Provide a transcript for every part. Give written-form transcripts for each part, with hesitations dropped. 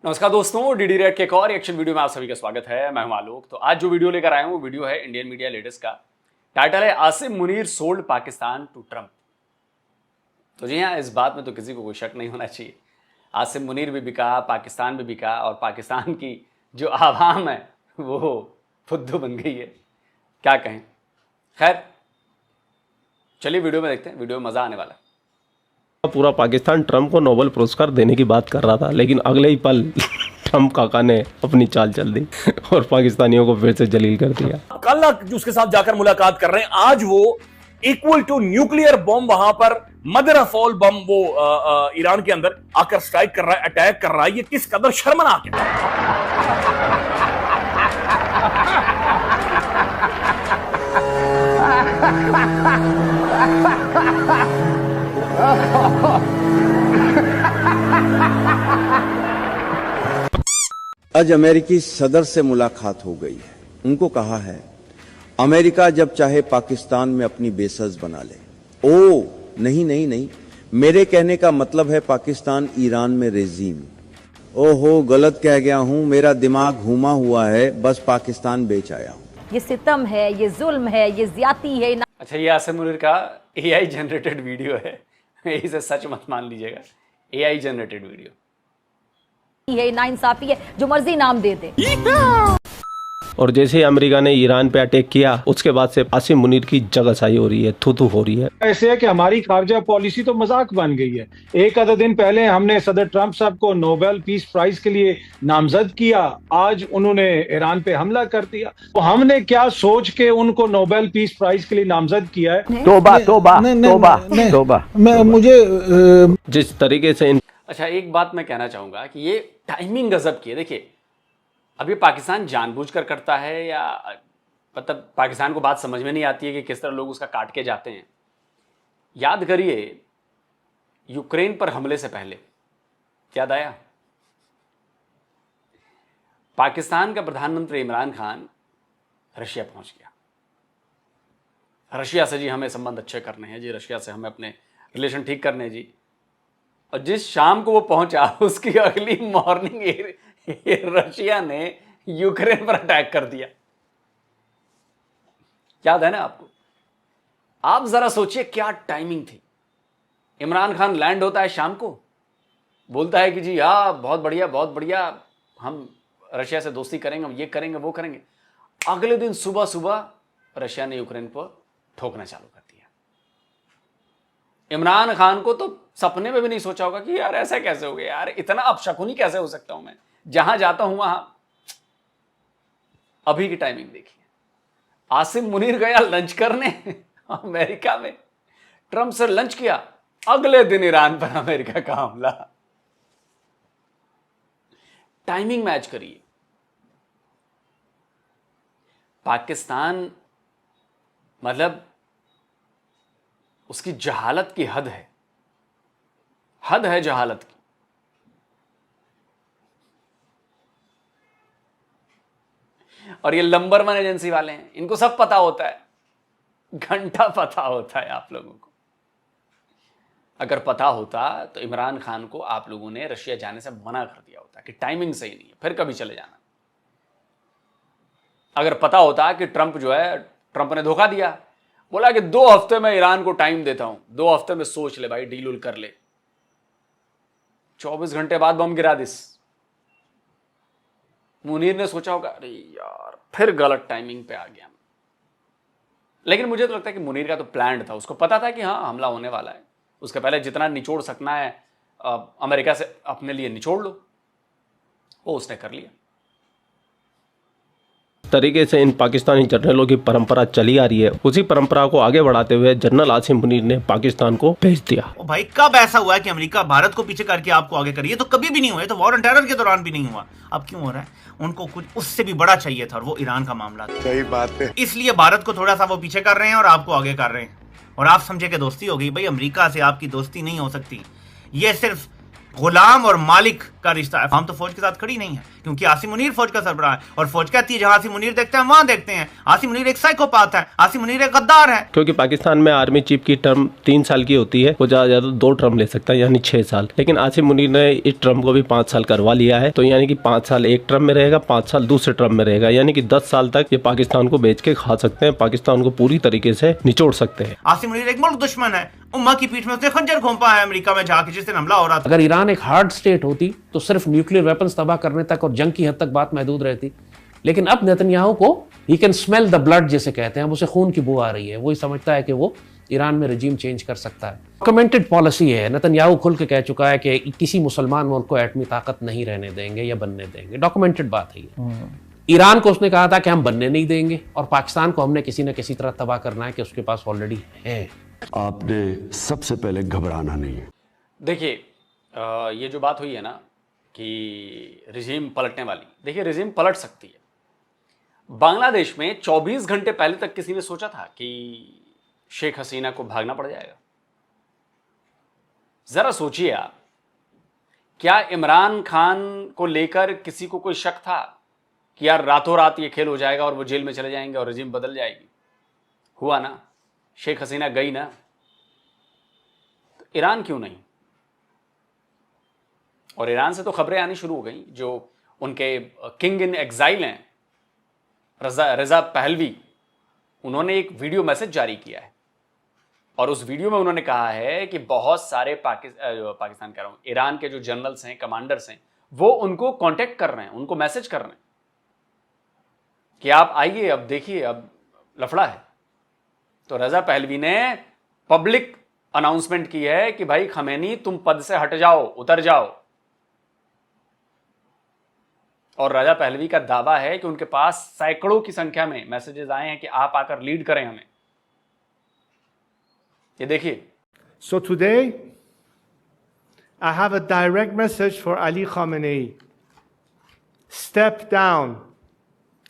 नमस्कार दोस्तों, DD red के एक और रिएक्शन वीडियो में आप सभी का स्वागत है। मैं हूं आलोक। तो आज जो वीडियो लेकर आया हूं वो वीडियो है इंडियन मीडिया लेटेस्ट का। टाइटल है Asim Munir sold Pakistan to Trump. तो जी हाँ, इस बात में तो किसी को कोई शक नहीं होना चाहिए। आसिम मुनीर भी बिका, पाकिस्तान भी बिका और पाकिस्तान की जो आवाम है वो फुद्दू बन गई है, क्या कहें। खैर चलिए वीडियो में देखते हैं, वीडियो में मजा आने वाला है। पूरा पाकिस्तान ट्रंप को नोबेल पुरस्कार देने की बात कर रहा था, लेकिन अगले ही पल ट्रंप काका ने अपनी चाल चल दी और पाकिस्तानियों को फिर से जलील कर दिया। कल उसके साथ जाकर मुलाकात कर रहे हैं, आज वो इक्वल टू न्यूक्लियर बॉम्ब वहां पर मदर ऑफ ऑल बॉम्ब वो ईरान के अंदर आकर स्ट्राइक कर रहा है, अटैक कर रहा है। ये किस कदर शर्मनाक है। आज अमेरिकी सदर से मुलाकात हो गई है। उनको कहा है अमेरिका जब चाहे पाकिस्तान में अपनी बेसेस बना ले। ओ नहीं नहीं नहीं, मेरे कहने का मतलब है पाकिस्तान ईरान में रेजीम। ओहो, गलत कह गया हूं, मेरा दिमाग घूमा हुआ है, बस पाकिस्तान बेच आया हूं। ये सितम है, ये जुल्म है, ये ज्यादती है। अच्छा, ये आसिम मुनीर का एआई जनरेटेड वीडियो है, इसे सच मत मान लीजिएगा। एआई जनरेटेड वीडियो है, नाइंसाफी है, जो मर्जी नाम दे दे। और जैसे ही अमेरिका ने ईरान पे अटैक किया, उसके बाद से आसिम मुनीर की जगहसाई हो रही है, थू हो रही है। ऐसे है कि हमारी खारजा पॉलिसी तो मजाक बन गई है। एक आधा दिन पहले हमने सदर ट्रंप साहब को नोबेल पीस प्राइज के लिए नामजद किया, आज उन्होंने ईरान पे हमला कर दिया। तो हमने क्या सोच के उनको नोबेल पीस प्राइज के लिए नामजद किया है? तोबा तोबा तोबा तोबा। मैं मुझे जिस तरीके से अच्छा, एक बात मैं कहना चाहूंगा कि ये टाइमिंग गजब की है। देखिए, अब ये पाकिस्तान जानबूझकर करता है या मतलब पाकिस्तान को बात समझ में नहीं आती है कि किस तरह लोग उसका काट के जाते हैं। याद करिए, यूक्रेन पर हमले से पहले याद आया, पाकिस्तान का प्रधानमंत्री इमरान खान रशिया पहुंच गया। रशिया से जी हमें संबंध अच्छे करने हैं जी, रशिया से हमें अपने रिलेशन ठीक करने हैं जी। और जिस शाम को वो पहुंचा, उसकी अगली मॉर्निंग रशिया ने यूक्रेन पर अटैक कर दिया। याद है ना आपको? आप जरा सोचिए क्या टाइमिंग थी। इमरान खान लैंड होता है शाम को, बोलता है कि जी हाँ बहुत बढ़िया बहुत बढ़िया, हम रशिया से दोस्ती करेंगे, हम ये करेंगे वो करेंगे। अगले दिन सुबह सुबह रशिया ने यूक्रेन पर ठोकना चालू कर दिया। इमरान खान को तो सपने में भी नहीं सोचा होगा कि यार ऐसा कैसे हो गया, यार इतना अपशकुनी कैसे हो सकता हूं मैं, जहां जाता हूं वहां। अभी की टाइमिंग देखिए, आसिम मुनीर गया लंच करने अमेरिका में, ट्रंप से लंच किया, अगले दिन ईरान पर अमेरिका का हमला। टाइमिंग मैच करिए। पाकिस्तान मतलब उसकी जहालत की हद है, हद है जहालत की। और ये नंबर 1 एजेंसी वाले हैं, इनको सब पता होता है, घंटा पता होता है आप लोगों को। अगर पता होता तो इमरान खान को आप लोगों ने रशिया जाने से मना कर दिया होता कि टाइमिंग सही नहीं है, फिर कभी चले जाना। अगर पता होता कि ट्रंप जो है, ट्रंप ने धोखा दिया, बोला कि 2 हफ्ते में ईरान को टाइम देता हूं, 2 हफ्ते में सोच ले भाई, डील उल कर ले, 24 घंटे बाद बम गिरा दिस। मुनीर ने सोचा होगा अरे यार फिर गलत टाइमिंग पे आ गया। लेकिन मुझे तो लगता है कि मुनीर का तो प्लान था, उसको पता था कि हाँ हमला होने वाला है, उसके पहले जितना निचोड़ सकना है अमेरिका से अपने लिए निचोड़ लो, वो उसने कर लिया। तरीके से इन पाकिस्तानी जनरलों की परंपरा चली आ रही है, उसी परंपरा को आगे बढ़ाते हुए जनरल आसिम मुनीर ने पाकिस्तान को भेज दिया। ओ भाई, कब ऐसा हुआ है कि अमेरिका भारत को पीछे करके आपको आगे करिए? तो कभी भी नहीं हुआ है, तो वॉर ऑन टेरर के दौरान भी नहीं हुआ। अब क्यों हो रहा है? उनको कुछ उससे भी बड़ा चाहिए था, और वो ईरान का मामला था। सही बात है। इसलिए भारत को थोड़ा सा वो पीछे कर रहे हैं और आपको आगे कर रहे हैं। और आप समझे कि दोस्ती हो गई। भाई, अमेरिका से आपकी दोस्ती नहीं हो सकती। ये सिर्फ गुलाम और मालिक का रिश्ता है। हम तो फौज के साथ खड़ी नहीं है, क्योंकि आसिम मुनीर फौज का सरबराह है और फौज कहती है जहां आसिम मुनीर देखते हैं वहां देखते हैं। आसिम मुनीर एक साइकोपाथ है, आसिम मुनीर एक गद्दार है। क्योंकि पाकिस्तान में आर्मी चीफ की टर्म 3 साल की होती है, वो ज्यादा ज्यादा 2 टर्म ले सकता है, यानी 6 साल। लेकिन आसिम मुनीर ने इस टर्म को भी 5 साल करवा लिया है, तो यानी कि 5 साल एक टर्म में रहेगा, 5 साल दूसरे टर्म में रहेगा, यानी कि 10 साल तक ये पाकिस्तान को बेच के खा सकते हैं, पाकिस्तान को पूरी तरीके से निचोड़ सकते हैं। आसिम मुनीर एक मुल्क दुश्मन है, उम्मा की पीठ में उसने खंजर घोंपा है अमेरिका में जाके जिस दिन हमला हो रहा था। अगर ईरान एक हार्ड स्टेट होती तो सिर्फ न्यूक्लियर वेपन्स तबाह करने तक और जंग की हद तक बात महदूद रहती। लेकिन अब नेतन्याहू को he can smell the blood जिसे कहते हैं, उसे खून की बू आ रही है, वो ही समझता है कि वो ईरान में रजीम चेंज कर सकता है। डॉक्यूमेंटेड पॉलिसी है, नेतन्याहू खुल के कह चुका है कि किसी मुसलमान मुल्क को एटमी ताकत नहीं रहने देंगे या बनने देंगे। डॉक्यूमेंटेड बात है ये। ईरान को उसने कहा था कि हम बनने नहीं देंगे और पाकिस्तान को हमने किसी न किसी तरह तबाह करना है कि उसके पास ऑलरेडी है। आपने सबसे पहले घबराना नहीं है। देखिए ये जो बात हुई है ना कि रिजीम पलटने वाली, देखिए रिजीम पलट सकती है। बांग्लादेश में 24 घंटे पहले तक किसी ने सोचा था कि शेख हसीना को भागना पड़ जाएगा? जरा सोचिए आप, क्या इमरान खान को लेकर किसी को कोई शक था कि यार रातों रात ये खेल हो जाएगा और वो जेल में चले जाएंगे और रिजीम बदल जाएगी? हुआ ना, शेख हसीना गई ना, तो ईरान क्यों नहीं? और ईरान से तो खबरें आनी शुरू हो गई, जो उनके किंग इन एग्जाइल हैं रजा पहलवी, उन्होंने एक वीडियो मैसेज जारी किया है और उस वीडियो में उन्होंने कहा है कि बहुत सारे पाकिस्तान कह रहा हूं, ईरान के जो जनरल्स हैं, कमांडर्स हैं, वो उनको कांटेक्ट कर रहे हैं, उनको मैसेज कर रहे हैं कि आप आइए, अब देखिए अब लफड़ा है। तो रजा पहलवी ने पब्लिक अनाउंसमेंट की है कि भाई खमेनी तुम पद से हट जाओ, उतर जाओ। और रजा पहलवी का दावा है कि उनके पास सैकड़ों की संख्या में मैसेजेस आए हैं कि आप आकर लीड करें हमें। ये देखिए। So today I have a direct message for Ali Khamenei. Step down,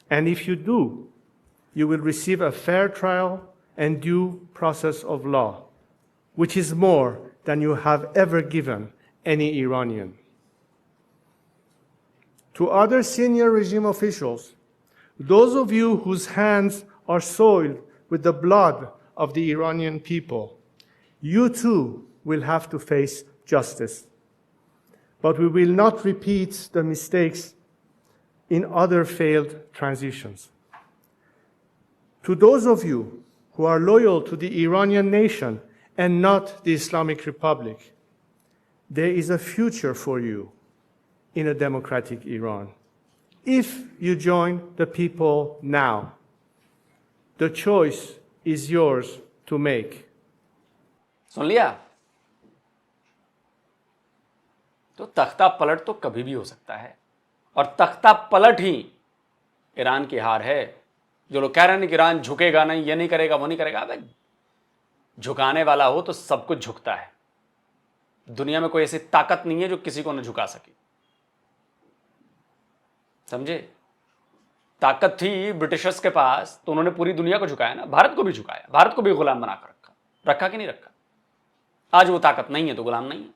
and if you do, you will receive a fair trial and due process of law, which is more than you have ever given any Iranian. To other senior regime officials, those of you whose hands are soiled with the blood of the Iranian people, you too will have to face justice. But we will not repeat the mistakes in other failed transitions. To those of you who are loyal to the Iranian nation and not the Islamic Republic, there is a future for you in a democratic Iran. If you join the people now, the choice is yours to make. सुन लिया? तो तख्ता पलट तो कभी भी हो सकता है और तख्ता पलट ही ईरान की हार है। जो लोग कह रहे हैं कि ईरान झुकेगा नहीं, ये नहीं करेगा, वो नहीं करेगा, अबे झुकाने वाला हो तो सब कुछ झुकता है। दुनिया में कोई ऐसी ताकत नहीं है जो किसी को न झुका सके, समझे? ताकत थी ब्रिटिशर्स के पास तो उन्होंने पूरी दुनिया को झुकाया ना, भारत को भी झुकाया, भारत को भी गुलाम बनाकर रखा कि नहीं रखा? आज वो ताकत नहीं है तो गुलाम नहीं है।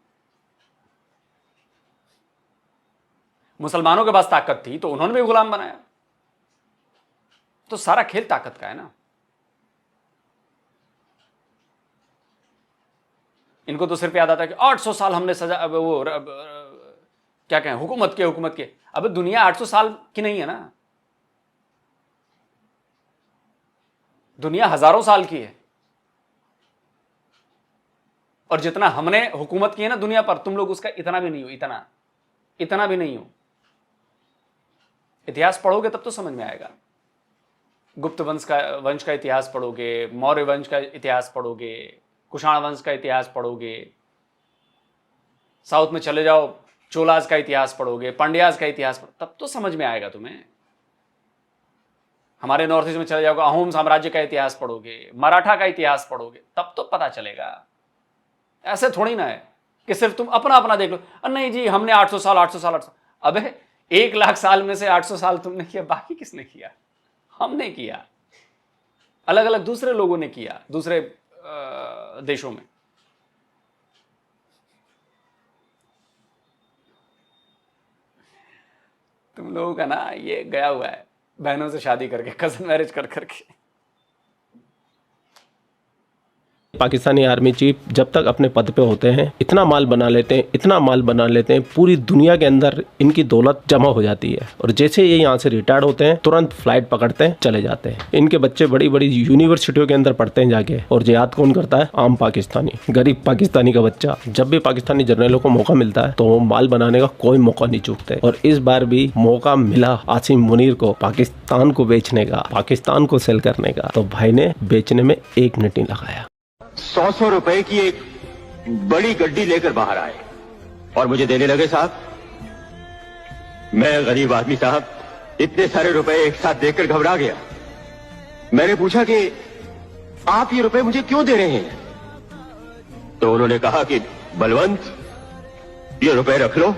मुसलमानों के पास ताकत थी तो उन्होंने भी गुलाम बनाया। तो सारा खेल ताकत का है ना। इनको तो सिर्फ याद आता है कि 800 साल हमने सजा वो क्या कहें हुकूमत के। अब दुनिया 800 साल की नहीं है ना, दुनिया हजारों साल की है। और जितना हमने हुकूमत की है ना दुनिया पर, तुम लोग उसका इतना भी नहीं हो, इतना भी नहीं हो। इतिहास पढ़ोगे तब तो समझ में आएगा। गुप्त वंश का इतिहास पढ़ोगे, मौर्य वंश का इतिहास पढ़ोगे, कुषाण वंश का इतिहास पढ़ोगे, साउथ में चले जाओ चोलाज का इतिहास पढ़ोगे, पांड्याज का इतिहास तब तो समझ में आएगा तुम्हें। हमारे नॉर्थ ईस्ट में चले जाओगे, अहोम साम्राज्य का इतिहास पढ़ोगे, मराठा का इतिहास पढ़ोगे, तब तो पता चलेगा। ऐसे थोड़ी ना है कि सिर्फ तुम अपना अपना देख लो, नहीं जी हमने 800 साल। अबे 1 लाख साल में से 800 साल तुमने किया, बाकी किसने किया? हमने किया, अलग अलग दूसरे लोगों ने किया, दूसरे देशों में। तुम लोगों का ना ये गया हुआ है बहनों से शादी करके, कजन मैरिज कर करके। पाकिस्तानी आर्मी चीफ जब तक अपने पद पे होते हैं इतना माल बना लेते हैं, इतना माल बना लेते हैं, पूरी दुनिया के अंदर इनकी दौलत जमा हो जाती है। और जैसे ये यहाँ से रिटायर्ड होते हैं तुरंत फ्लाइट पकड़ते हैं, चले जाते हैं। इनके बच्चे बड़ी बड़ी यूनिवर्सिटियों के अंदर पढ़ते हैं जाके, और जिहाद कौन करता है? आम पाकिस्तानी, गरीब पाकिस्तानी का बच्चा। जब भी पाकिस्तानी जर्नलों को मौका मिलता है तो वो माल बनाने का कोई मौका नहीं चूकते। और इस बार भी मौका मिला आसिम मुनीर को पाकिस्तान को बेचने का, पाकिस्तान को सेल करने का, तो भाई ने बेचने में एक मिनट नहीं लगाया। 100 रुपए की एक बड़ी गड्डी लेकर बाहर आए और मुझे देने लगे। साहब, मैं गरीब आदमी साहब, इतने सारे रुपए एक साथ देखकर घबरा गया। मैंने पूछा कि आप ये रुपए मुझे क्यों दे रहे हैं? तो उन्होंने कहा कि बलवंत, ये रुपए रख लो।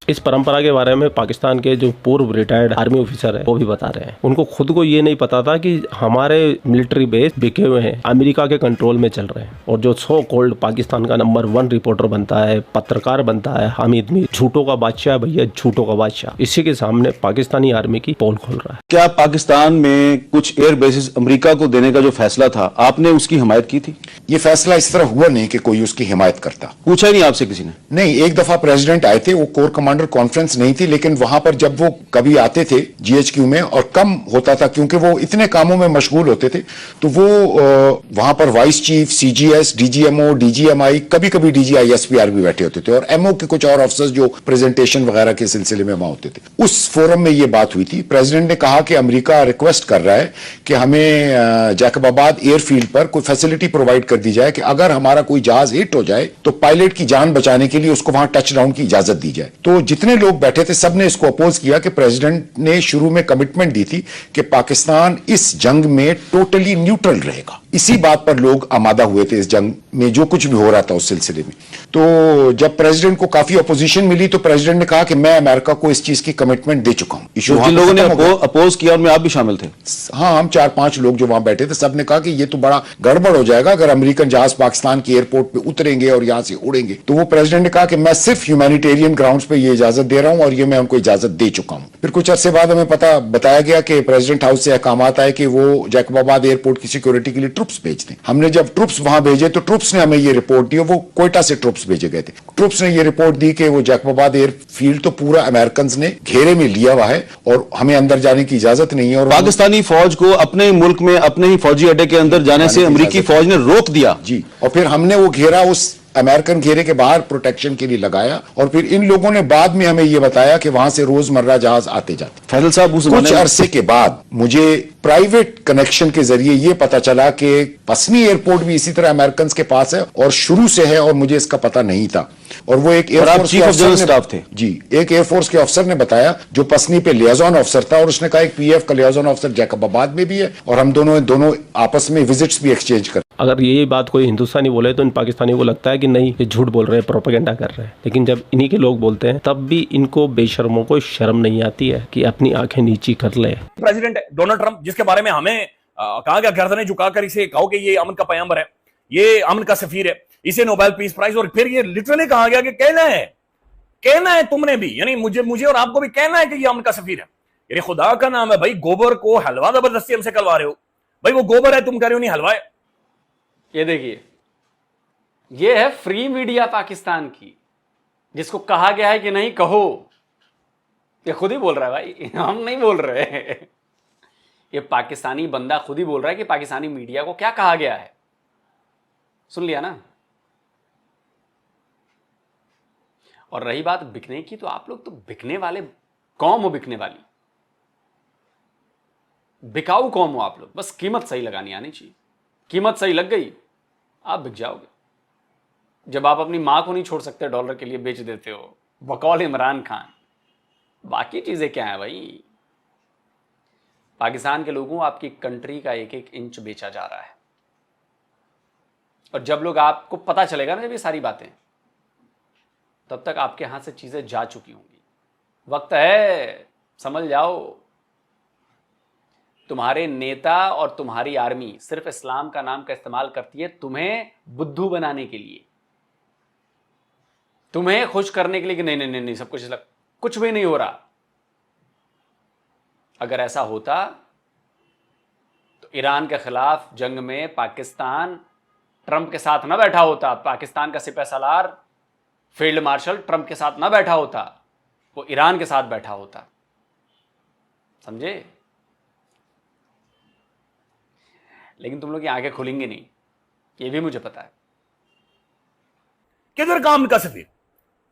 इस परंपरा के बारे में पाकिस्तान के जो पूर्व रिटायर्ड आर्मी ऑफिसर है वो भी बता रहे हैं। उनको खुद को ये नहीं पता था कि हमारे मिलिट्री बेस बिके हुए हैं, अमेरिका के कंट्रोल में चल रहे हैं। और जो सो कॉल्ड पाकिस्तान का नंबर 1 रिपोर्टर बनता है, पत्रकार बनता है, हामिद मीर, झूठों का बादशाह भैया, झूठों का बादशाह, इसी के सामने पाकिस्तानी आर्मी की पोल खोल रहा है। क्या पाकिस्तान में कुछ एयर बेसिस अमेरिका को देने का जो फैसला था, आपने उसकी हिमायत की थी? ये फैसला इस तरह हुआ नहीं कि कोई उसकी हिमायत करता। पूछा ही नहीं आपसे किसी ने? नहीं, एक दफा प्रेसिडेंट आए थे, वो कोर कमांडर कॉन्फ्रेंस नहीं थी, लेकिन वहां पर जब वो कभी आते थे जीएचक्यू में, और कम होता था क्योंकि वो इतने कामों में मशगूल होते थे, तो वो वहां पर वाइस चीफ, सीजीएस, डीजीएमओ, डीजीएमआई, कभी कभी डीजीआईएसपीआर भी बैठे होते थे, और एमओ के कुछ और अफसर जो प्रेजेंटेशन वगैरह के सिलसिले में वहां होते थे। उस फोरम में ये बात हुई थी। प्रेसिडेंट ने कहा कि अमेरिका रिक्वेस्ट कर रहा है कि हमें जैकबाबाद एयरफील्ड पर कोई फैसिलिटी प्रोवाइड कर दी जाए कि अगर हमारा कोई जहाज हिट हो जाए तो पायलट की जान बचाने के लिए उसको वहां टच डाउन की इजाजत दी जाए। तो जितने लोग बैठे थे सबने इसको अपोज किया कि प्रेसिडेंट ने शुरू में कमिटमेंट दी थी कि पाकिस्तान इस जंग में टोटली न्यूट्रल रहेगा। इसी बात पर लोग आमादा हुए थे इस जंग में, जो कुछ भी हो रहा था उस सिलसिले में। तो जब प्रेसिडेंट को काफी अपोजिशन मिली तो प्रेसिडेंट ने कहा कि मैं अमेरिका को इस चीज की कमिटमेंट दे चुका हूं। जिन लोगों ने अपोज किया उनमें आप भी शामिल थे? हाँ, हम 4-5 लोग जो वहां बैठे थे, सबने कहा कि ये तो बड़ा गड़बड़ हो जाएगा अगर अमेरिकन जहाज पाकिस्तान के एयरपोर्ट पे उतरेंगे और यहां से उड़ेंगे। तो वो प्रेसिडेंट ने कहा कि मैं सिर्फ ह्यूमैनिटेरियन ग्राउंड्स पे ये इजाजत दे रहा हूं और ये मैं उनको इजाजत दे चुका हूं। फिर कुछ अरसे बाद हमें बताया गया कि प्रेसिडेंट हाउस से अहकामात आए कि वो जैकबाबाद एयरपोर्ट की सिक्योरिटी के लिए ट्रुप्स भेज दें। हमने जब ट्रुप्स वहां भेजे तो ट्रुप्स ने हमें ये रिपोर्ट दी, वो कोयटा से ट्रुप्स भेजे गए थे। ट्रुप्स ने ये रिपोर्ट दी कि वो जैकबाबाद एयरफील्ड तो पूरा अमेरिकन ने घेरे में लिया हुआ है और हमें अंदर जाने की इजाजत नहीं है। और पाकिस्तानी फौज को अपने ही मुल्क में अपने ही फौजी अड्डे के अंदर जाने से अमेरिकी फौज ने रोक दिया। जी, और फिर हमने वो घेरा उस अमेरिकन घेरे के बाहर प्रोटेक्शन के लिए लगाया, और फिर इन लोगों ने बाद में हमें यह बताया कि वहां से रोजमर्रा जहाज आते जाते। फैसल साहब, कुछ अरसे के बाद मुझे प्राइवेट कनेक्शन के जरिए यह पता चला कि पसनी एयरपोर्ट भी इसी तरह अमेरिकन के पास है और शुरू से है, और मुझे इसका पता नहीं था। और वो एक air force chief of general staff थे? जी, एक एयरफोर्स के अफसर ने बताया जो पसनी पे लियाजॉन अफसर था, और उसने कहा एक पीएफ का लियाजॉन अफसर जैकबाबाद में भी है, और हम दोनों आपस में विजिट्स भी एक्सचेंज कर। अगर यही बात कोई हिंदुस्तानी बोले तो इन पाकिस्तानी को लगता है कि नहीं, ये झूठ बोल रहे हैं, प्रोपेगेंडा कर रहे हैं। लेकिन जब इन्हीं के लोग बोलते हैं तब भी इनको बेशर्मों को शर्म नहीं आती है कि अपनी आंखें नीची कर ले। प्रेसिडेंट डोनाल्ड ट्रंप, जिसके बारे में हमें कहा गया गर्दनें झुकाकर इसे कहो कि ये अमन का पैगंबर है, ये अमन का सफीर है, इसे नोबेल पीस प्राइज, और फिर ये लिटरली कहा गया कि कहना है तुमने भी, यानी मुझे और आपको भी कहना है कि ये अमन का सफीर है। यानी खुदा का नाम है भाई, गोबर को हलवा जबरदस्ती हमसे करवा रहे हो भाई, वो गोबर है, तुम कह रहे हो नहीं हलवा है। ये देखिए, ये है फ्री मीडिया पाकिस्तान की, जिसको कहा गया है कि नहीं कहो। ये खुद ही बोल रहा है भाई, हम नहीं बोल रहे। ये पाकिस्तानी बंदा खुद ही बोल रहा है कि पाकिस्तानी मीडिया को क्या कहा गया है। सुन लिया ना। और रही बात बिकने की, तो आप लोग तो बिकने वाले कौम हो, बिकने वाली बिकाऊ कौम हो आप लोग। बस कीमत सही लगानी आनी चाहिए, कीमत सही लग गई आप बिक जाओगे। जब आप अपनी मां को नहीं छोड़ सकते डॉलर के लिए बेच देते हो, बकौल इमरान खान, बाकी चीजें क्या है भाई। पाकिस्तान के लोगों, आपकी कंट्री का एक एक इंच बेचा जा रहा है। और जब लोग, आपको पता चलेगा ना जब ये सारी बातें, तब तक आपके हाथ से चीजें जा चुकी होंगी। वक्त है, समझ जाओ। तुम्हारे नेता और तुम्हारी आर्मी सिर्फ इस्लाम का नाम का इस्तेमाल करती है तुम्हें बुद्धू बनाने के लिए, तुम्हें खुश करने के लिए कि नहीं नहीं नहीं, नहीं सब कुछ भी नहीं हो रहा। अगर ऐसा होता तो ईरान के खिलाफ जंग में पाकिस्तान ट्रंप के साथ ना बैठा होता, पाकिस्तान का सिपह सालार फील्ड मार्शल ट्रंप के साथ ना बैठा होता, वो ईरान के साथ बैठा होता। समझे? लेकिन तुम लोग की आंखें खुलेंगी नहीं, ये भी मुझे पता है। किधर काम का सफीर,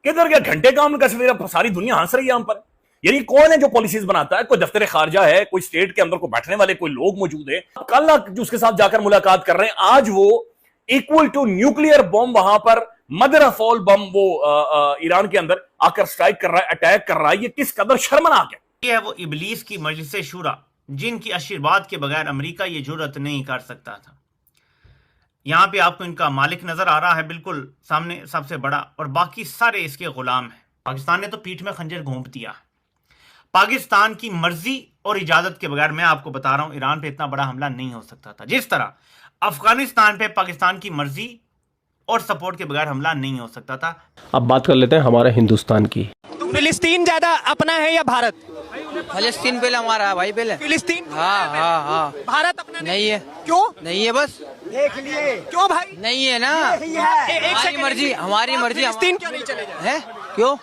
किधर क्या घंटे काम का सफीर, अब सारी दुनिया हंस रही है हम पर। यानी कौन है जो पॉलिसीज बनाता है? कोई दफ्तर खारजा है, कोई स्टेट के अंदर को बैठने वाले कोई लोग मौजूद है। कल जो उसके साथ जाकर मुलाकात कर रहे हैं, आज वो इक्वल टू न्यूक्लियर बॉम्ब वहां पर मदर ऑफ ऑल बम वो ईरान के अंदर आकर स्ट्राइक कर रहा है, अटैक कर रहा है। ये किस कदर शर्मनाक है। ये है वो इबलीस की मजलिस शूरा, जिनकी आशीर्वाद के बगैर अमेरिका ये जुर्रत नहीं कर सकता था। यहां पे आपको इनका मालिक नजर आ रहा है, बिल्कुल सामने सबसे बड़ा, और बाकी सारे इसके गुलाम हैं। पाकिस्तान ने तो पीठ में खंजर घोंप दिया। पाकिस्तान की मर्जी और इजाजत के बगैर, मैं आपको बता रहा हूं, ईरान पे इतना बड़ा हमला नहीं हो सकता था। जिस तरह अफगानिस्तान पे पाकिस्तान की मर्जी और सपोर्ट के बगैर हमला नहीं हो सकता था। अब बात कर लेते हैं हमारे हिंदुस्तान की। फिलिस्तीन ज्यादा अपना है या भारत? फिलिस्तीन पहले हमारा है भाई, पहले फिलिस्तीन। हाँ। भारत अपना नहीं है। क्यों नहीं है? बस देख लिए। क्यों भाई? नहीं है ना, हमारी मर्जी, हमारी मर्जी। फिलिस्तीन क्यों नहीं चले जाए? है क्यों?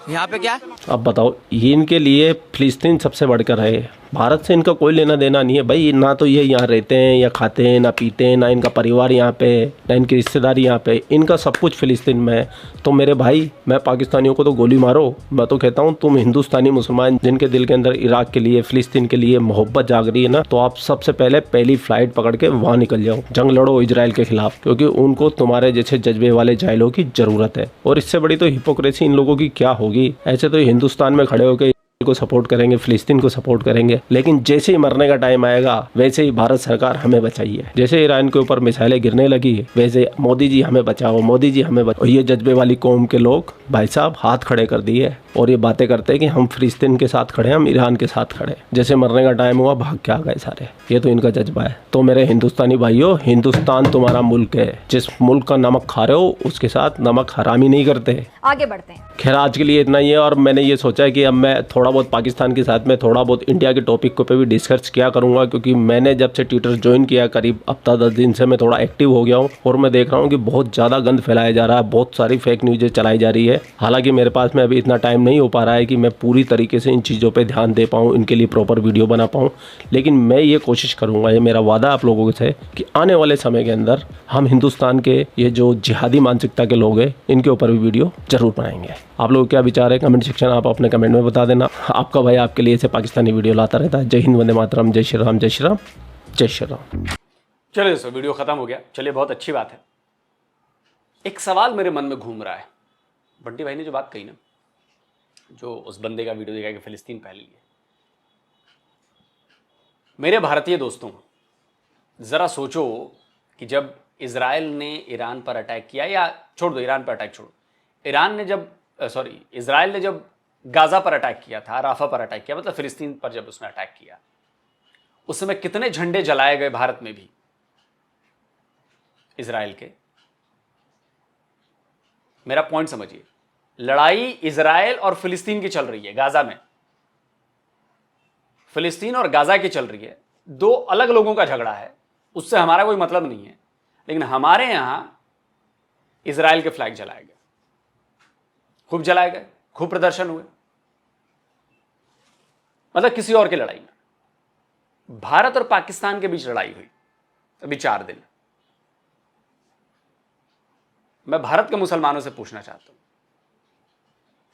यहाँ पे क्या? अब बताओ, ये इनके लिए फिलिस्तीन सबसे बढ़कर है। भारत से इनका कोई लेना देना नहीं है भाई। ना तो ये यहाँ रहते हैं या खाते हैं, ना पीते हैं, ना इनका परिवार यहाँ पे, ना इनकी रिश्तेदारी यहाँ पे। इनका सब कुछ फिलिस्तीन में है। तो मेरे भाई, मैं पाकिस्तानियों को तो गोली मारो, मैं तो कहता हूँ तुम हिंदुस्तानी मुसलमान जिनके दिल के अंदर इराक के लिए, फिलिस्तीन के लिए मोहब्बत जाग रही है ना, तो आप सबसे पहले पहली फ्लाइट पकड़ के वहाँ निकल जाओ, जंग लड़ो इजराइल के खिलाफ, क्योंकि उनको तुम्हारे जैसे जज्बे वाले जाहिलों की जरूरत है। और इससे बड़ी तो हिपोक्रेसी इन लोगों की क्या होगी। ऐसे तो हिंदुस्तान में खड़े होकर को सपोर्ट करेंगे, फिलिस्तीन को सपोर्ट करेंगे, लेकिन जैसे ही मरने का टाइम आएगा वैसे ही भारत सरकार हमें बचाइए। जैसे ईरान के ऊपर मिसाइलें गिरने लगी वैसे मोदी जी हमें बचाओ, मोदी जी हमें बचाओ। ये जज्बे वाली कौम के लोग भाई साहब हाथ खड़े कर दिए और ये बातें करते हैं कि हम फिलिस्तीन के साथ खड़े हैं, हम ईरान के साथ खड़े। जैसे मरने का टाइम हुआ भाग के आ गए सारे। ये तो इनका जज्बा है। तो मेरे हिंदुस्तानी भाइयों, हिंदुस्तान तुम्हारा मुल्क है। जिस मुल्क का नमक खा रहे हो उसके साथ नमक हरामी नहीं करते। आगे बढ़ते हैं। खैर, आज के लिए इतना ही है। और मैंने ये सोचा है कि अब मैं थोड़ा बहुत पाकिस्तान के साथ में थोड़ा बहुत इंडिया के टॉपिक पे भी डिस्कस किया करूंगा, क्योंकि मैंने जब से ट्विटर ज्वाइन किया करीब हफ्ता 10 दिन से मैं थोड़ा एक्टिव हो गया हूं और मैं देख रहा हूं कि बहुत ज़्यादा गंद फैलाया जा रहा है, बहुत सारी फेक न्यूज़ें चलाई जा रही है। हालांकि मेरे पास में अभी इतना टाइम नहीं हो पा रहा है कि मैं पूरी तरीके से इन चीज़ों पर ध्यान दे पाऊँ, इनके लिए प्रॉपर वीडियो बना पाऊँ, लेकिन मैं ये कोशिश करूँगा, ये मेरा वादा आप लोगों से, कि आने वाले समय के अंदर हम हिंदुस्तान के ये जो जिहादी मानसिकता के लोग हैं इनके ऊपर भी वीडियो जरूर बनाएंगे। आप लोग क्या विचार है कमेंट सेक्शन आप अपने कमेंट में बता देना। आपका भाई आपके लिए से पाकिस्तानी वीडियो लाता रहता है। जय हिंद, वंदे मातरम, जय श्री राम, जय श्री राम, जय श्री राम। चलिए दोस्तों, वीडियो खत्म हो गया। चलिए, बहुत अच्छी बात है। एक सवाल मेरे मन में घूम रहा है। बंटी भाई ने जो बात कही ना, जो उस बंदे का वीडियो देखा कि फिलिस्तीन पहले लिए, मेरे भारतीय दोस्तों जरा सोचो कि जब इजराइल ने ईरान पर अटैक किया, या छोड़ दो ईरान पर अटैक छोड़ो, इजराइल ने जब गाजा पर अटैक किया था, राफा पर अटैक किया, मतलब फिलिस्तीन पर जब उसने अटैक किया, उस समय कितने झंडे जलाए गए भारत में भी इजराइल के। मेरा पॉइंट समझिए, लड़ाई इजराइल और फिलिस्तीन की चल रही है। गाजा में फिलिस्तीन और गाजा की चल रही है। दो अलग लोगों का झगड़ा है, उससे हमारा कोई मतलब नहीं है। लेकिन हमारे यहां इजराइल के फ्लैग जलाए गए, खूब जलाए गए, खूब प्रदर्शन हुए, मतलब किसी और की लड़ाई में। भारत और पाकिस्तान के बीच लड़ाई हुई अभी 4 दिन। मैं भारत के मुसलमानों से पूछना चाहता हूं,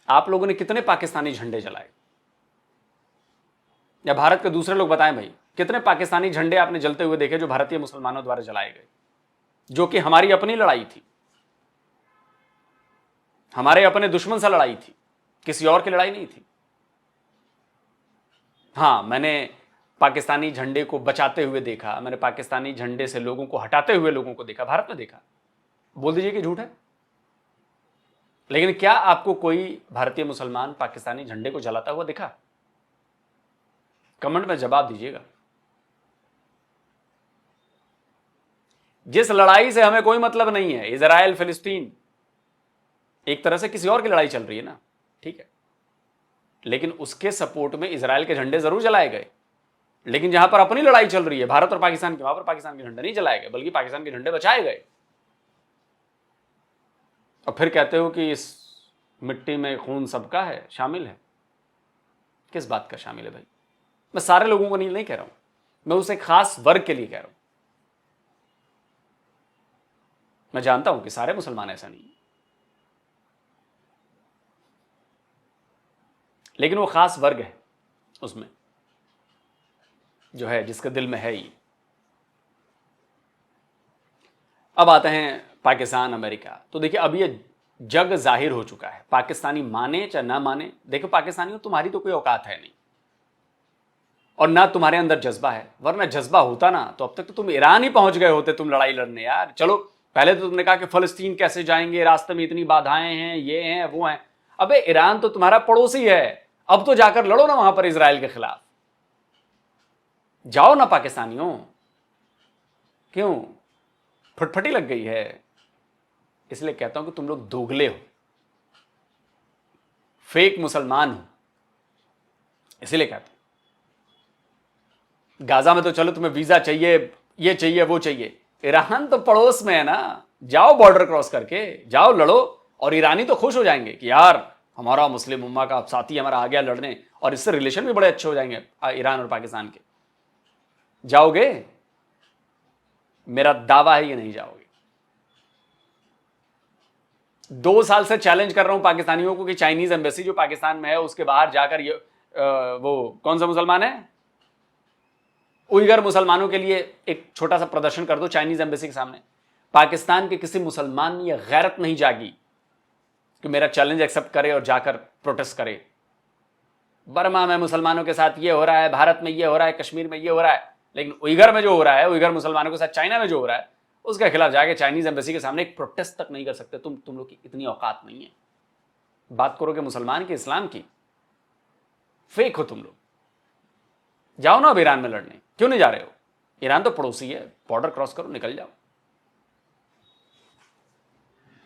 आप लोगों ने कितने पाकिस्तानी झंडे जलाए? या भारत के दूसरे लोग बताएं भाई, कितने पाकिस्तानी झंडे आपने जलते हुए देखे जो भारतीय मुसलमानों द्वारा जलाए गए, जो कि हमारी अपनी लड़ाई थी, हमारे अपने दुश्मन से लड़ाई थी, किसी और की लड़ाई नहीं थी। हां, मैंने पाकिस्तानी झंडे को बचाते हुए देखा, मैंने पाकिस्तानी झंडे से लोगों को हटाते हुए लोगों को देखा, भारत में देखा। बोल दीजिए कि झूठ है, लेकिन क्या आपको कोई भारतीय मुसलमान पाकिस्तानी झंडे को जलाता हुआ दिखा? कमेंट में जवाब दीजिएगा। जिस लड़ाई से हमें कोई मतलब नहीं है, इजराइल फिलिस्तीन, एक तरह से किसी और की लड़ाई चल रही है ना, ठीक है, लेकिन उसके सपोर्ट में इजराइल के झंडे जरूर जलाए गए। लेकिन जहां पर अपनी लड़ाई चल रही है भारत और पाकिस्तान की, वहां पर पाकिस्तान के झंडे नहीं जलाए गए, बल्कि पाकिस्तान के झंडे बचाए गए। और फिर कहते हो कि इस मिट्टी में खून सबका है, शामिल है। किस बात का शामिल है भाई? मैं सारे लोगों को नहीं कह रहा हूं, मैं उस एक खास वर्ग के लिए कह रहा हूं। मैं जानता हूं कि सारे मुसलमान ऐसा नहीं है, लेकिन वो खास वर्ग है उसमें जो है, जिसके दिल में है ही। अब आते हैं पाकिस्तान अमेरिका। तो देखिए अब ये जग जाहिर हो चुका है, पाकिस्तानी माने चाहे ना माने। देखो पाकिस्तानियों, तुम्हारी तो कोई औकात है नहीं और ना तुम्हारे अंदर जज्बा है, वरना जज्बा होता ना तो अब तक तो तुम ईरान ही पहुंच गए होते तुम लड़ाई लड़ने यार। चलो पहले तो तुमने कहा कि फलस्तीन कैसे जाएंगे, रास्ते में इतनी बाधाएं हैं, ये हैं वो हैं। अबे ईरान तो तुम्हारा पड़ोसी है, अब तो जाकर लड़ो ना वहां पर इजराइल के खिलाफ। जाओ ना पाकिस्तानियों। क्यों फटफटी लग गई है? इसलिए कहता हूं कि तुम लोग दोगले हो, फेक मुसलमान हो, इसलिए कहता हूं। गाजा में तो चलो तुम्हें वीजा चाहिए, ये चाहिए वो चाहिए, ईरान तो पड़ोस में है ना। जाओ बॉर्डर क्रॉस करके जाओ लड़ो, और ईरानी तो खुश हो जाएंगे कि यार हमारा मुस्लिम उम्मा का साथी हमारा आ गया लड़ने, और इससे रिलेशन भी बड़े अच्छे हो जाएंगे ईरान और पाकिस्तान के। जाओगे? मेरा दावा है ये नहीं जाओगे। 2 साल से चैलेंज कर रहा हूं पाकिस्तानियों को कि चाइनीज एम्बेसी जो पाकिस्तान में है उसके बाहर जाकर ये वो कौन सा मुसलमान है, उइगर मुसलमानों के लिए एक छोटा सा प्रदर्शन कर दो चाइनीज एम्बेसी के सामने। पाकिस्तान के किसी मुसलमान में यह गैरत नहीं जागी कि मेरा चैलेंज एक्सेप्ट करे और जाकर प्रोटेस्ट करे। बर्मा में मुसलमानों के साथ ये हो रहा है, भारत में ये हो रहा है, कश्मीर में ये हो रहा है, लेकिन उइगर में जो हो रहा है, उइगर मुसलमानों के साथ चाइना में जो हो रहा है, उसके खिलाफ जाके चाइनीज एम्बेसी के सामने एक प्रोटेस्ट तक नहीं कर सकते। तुम लोग की इतनी औकात नहीं है। बात करोगे मुसलमान की, इस्लाम की, फेक हो तुम लोग। जाओ ना अब ईरान में लड़ने, क्यों नहीं जा रहे हो? ईरान तो पड़ोसी है, बॉर्डर क्रॉस करो, निकल जाओ।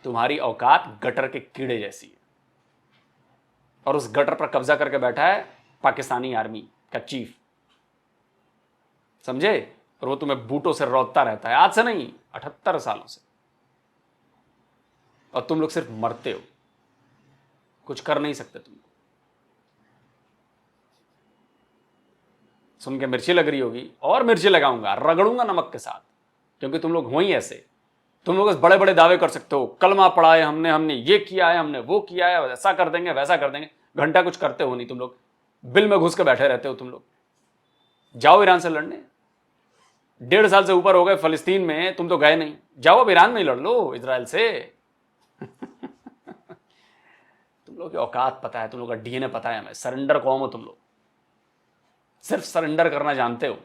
तुम्हारी औकात गटर के कीड़े जैसी है, और उस गटर पर कब्जा करके बैठा है पाकिस्तानी आर्मी का चीफ, समझे? और वो तुम्हें बूटों से रौदता रहता है, आज से नहीं 78 सालों से। और तुम लोग सिर्फ मरते हो, कुछ कर नहीं सकते तुम। सुन के मिर्ची लग रही होगी, और मिर्ची लगाऊंगा, रगड़ूंगा नमक के साथ, क्योंकि तुम लोग हो ही ऐसे। तुम लोग बड़े बड़े दावे कर सकते हो, कलमा पढ़ा है हमने ये किया है, हमने वो किया है, ऐसा कर देंगे वैसा कर देंगे। घंटा कुछ करते हो नहीं तुम लोग, बिल में घुस के बैठे रहते हो तुम लोग। जाओ ईरान से लड़ने, 1.5 साल से ऊपर हो गए फलस्तीन में, तुम तो गए नहीं। जाओ अब ईरान में ही लड़ लो, इजराइल से। तुम लोग की औकात पता है, तुम लोग का डीएनए पता है हमें। सरेंडर कौम हो तुम लोग, सिर्फ सरेंडर करना जानते हो।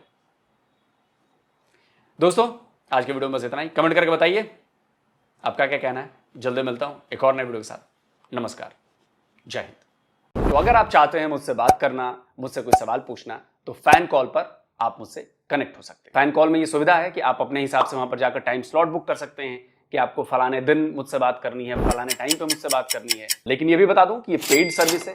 दोस्तों आज के वीडियो में बस इतना ही। कमेंट करके बताइए आपका क्या कहना है। जल्दी मिलता हूं एक और नए वीडियो के साथ। नमस्कार, जय हिंद। तो अगर आप चाहते हैं मुझसे बात करना, मुझसे कोई सवाल पूछना, तो फैन कॉल पर आप मुझसे कनेक्ट हो सकते हैं। फैन कॉल में ये सुविधा है कि आप अपने हिसाब से वहां पर जाकर टाइम स्लॉट बुक कर सकते हैं कि आपको फलाने दिन मुझसे बात करनी है, फलाने टाइम पे मुझसे बात करनी है। लेकिन ये भी बता दूं कि ये पेड सर्विस है,